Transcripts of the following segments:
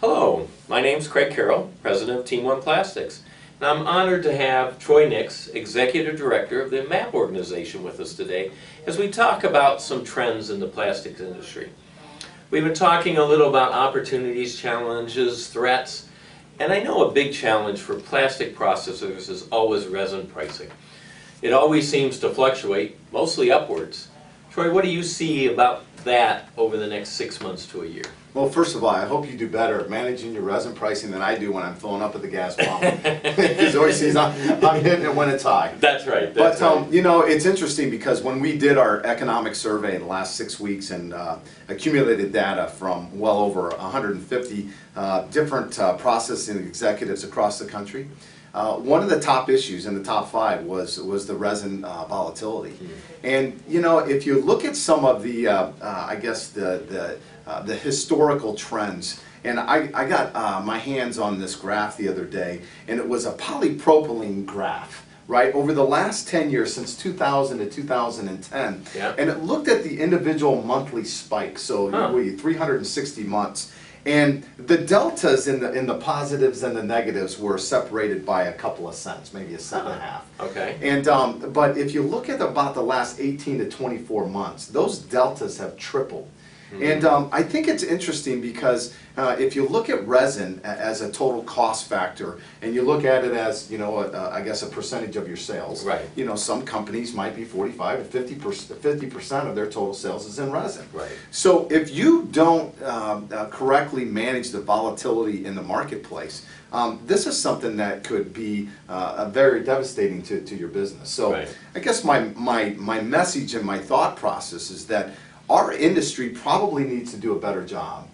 Hello, my name's Craig Carrel, President of Team One Plastics, and I'm honored to have Troy Nix, Executive Director of the MAPP organization, with us today as we talk about some trends in the plastics industry. We've been talking a little about opportunities, challenges, threats, and I know a big challenge for plastic processors is always resin pricing. It always seems to fluctuate, mostly upwards. Troy, what do you see about that over the next 6 months to a year? Well, first of all, I hope you do better at managing your resin pricing than I do when I'm filling up at the gas pump. Because always sees I'm hitting it when it's high. That's right. But you know, it's interesting because when we did our economic survey in the last 6 weeks and accumulated data from well over 150 different processing executives across the country, one of the top issues in the top 5 was the resin volatility. And you know, if you look at some of the I guess the historical trends, and I got my hands on this graph the other day, and it was a polypropylene graph, right, over the last 10 years, since 2000 to 2010, yeah. And it looked at the individual monthly spikes, so 360 months. And the deltas in the positives and the negatives were separated by a couple of cents, maybe a cent and a half. Okay. And but if you look at about the last 18 to 24 months, those deltas have tripled. And I think it's interesting because if you look at resin as a total cost factor, and you look at it as, you know, I guess a percentage of your sales, right. You know, some companies might be 45 to 50% of their total sales is in resin. Right. So if you don't correctly manage the volatility in the marketplace, this is something that could be very devastating to your business. So right. I guess my message and my thought process is that our industry probably needs to do a better job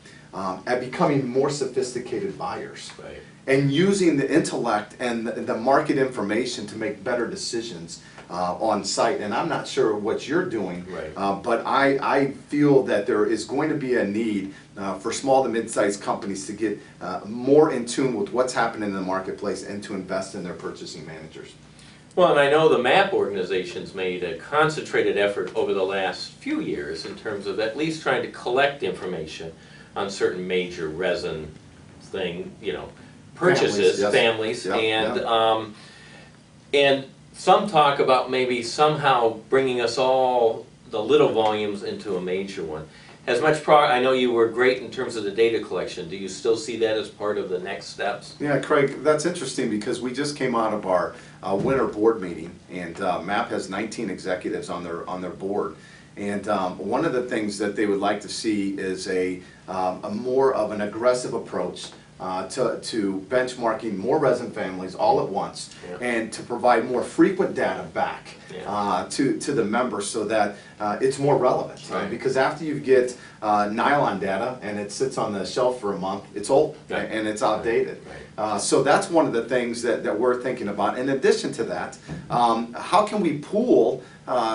at becoming more sophisticated buyers, right. And using the intellect and the market information to make better decisions on site. And I'm not sure what you're doing, right. But I feel that there is going to be a need for small to mid-sized companies to get more in tune with what's happening in the marketplace and to invest in their purchasing managers. Well, and I know the MAPP organization's made a concentrated effort over the last few years in terms of at least trying to collect information on certain major resin purchases, families, yes. And some talk about maybe somehow bringing us all, the little volumes, into a major one. As much I know you were great in terms of the data collection. Do you still see that as part of the next steps? Yeah, Craig, that's interesting because we just came out of our winter board meeting, and MAPP has 19 executives on their board. And one of the things that they would like to see is a more of an aggressive approach to benchmarking more resin families all at once, yeah. And to provide more frequent data back, yeah. To the members so that it's more relevant. Right. Because after you get nylon data and it sits on the shelf for a month, it's old, right. And it's outdated. Right. So that's one of the things that we're thinking about. In addition to that, how can we pool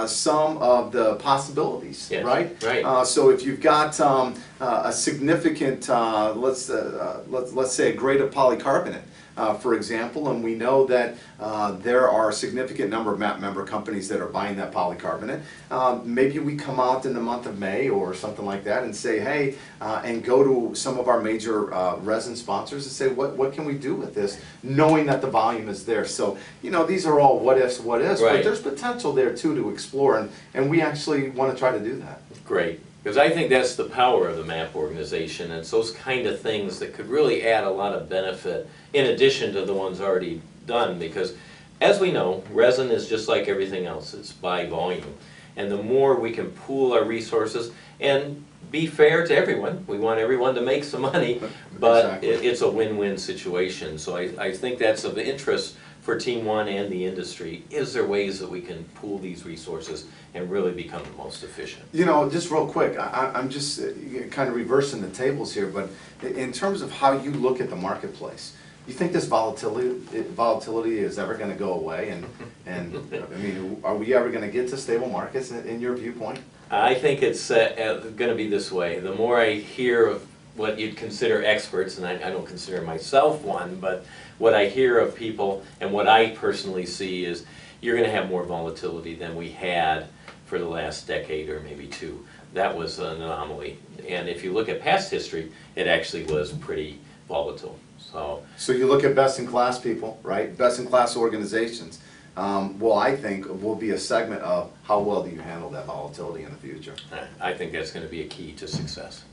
some of the possibilities, yes. Right? Right. So if you've got a significant, let's say a grade of polycarbonate, for example, and we know that there are a significant number of MAPP member companies that are buying that polycarbonate. Maybe we come out in the month of May or something like that and say, hey, and go to some of our major resin sponsors and say, what can we do with this, knowing that the volume is there. So, you know, these are all what ifs, right. But there's potential there too to explore, and we actually want to try to do that. Great. Because I think that's the power of the MAPP organization, and it's those kind of things that could really add a lot of benefit in addition to the ones already done. Because as we know, resin is just like everything else, it's by volume. And the more we can pool our resources and be fair to everyone, we want everyone to make some money, but exactly. It's a win-win situation. So I think that's of interest for Team One and the industry. Is there ways that we can pool these resources and really become the most efficient? You know, just real quick, I'm just kind of reversing the tables here, but in terms of how you look at the marketplace, you think this volatility is ever going to go away? And I mean, are we ever going to get to stable markets in your viewpoint? I think it's going to be this way. The more I hear of what you'd consider experts, and I don't consider myself one, but what I hear of people and what I personally see is you're going to have more volatility than we had for the last decade or maybe two. That was an anomaly. And if you look at past history, it actually was pretty volatile. So you look at best-in-class people, right? Best-in-class organizations. Well, I think will be a segment of how well do you handle that volatility in the future. I think that's going to be a key to success.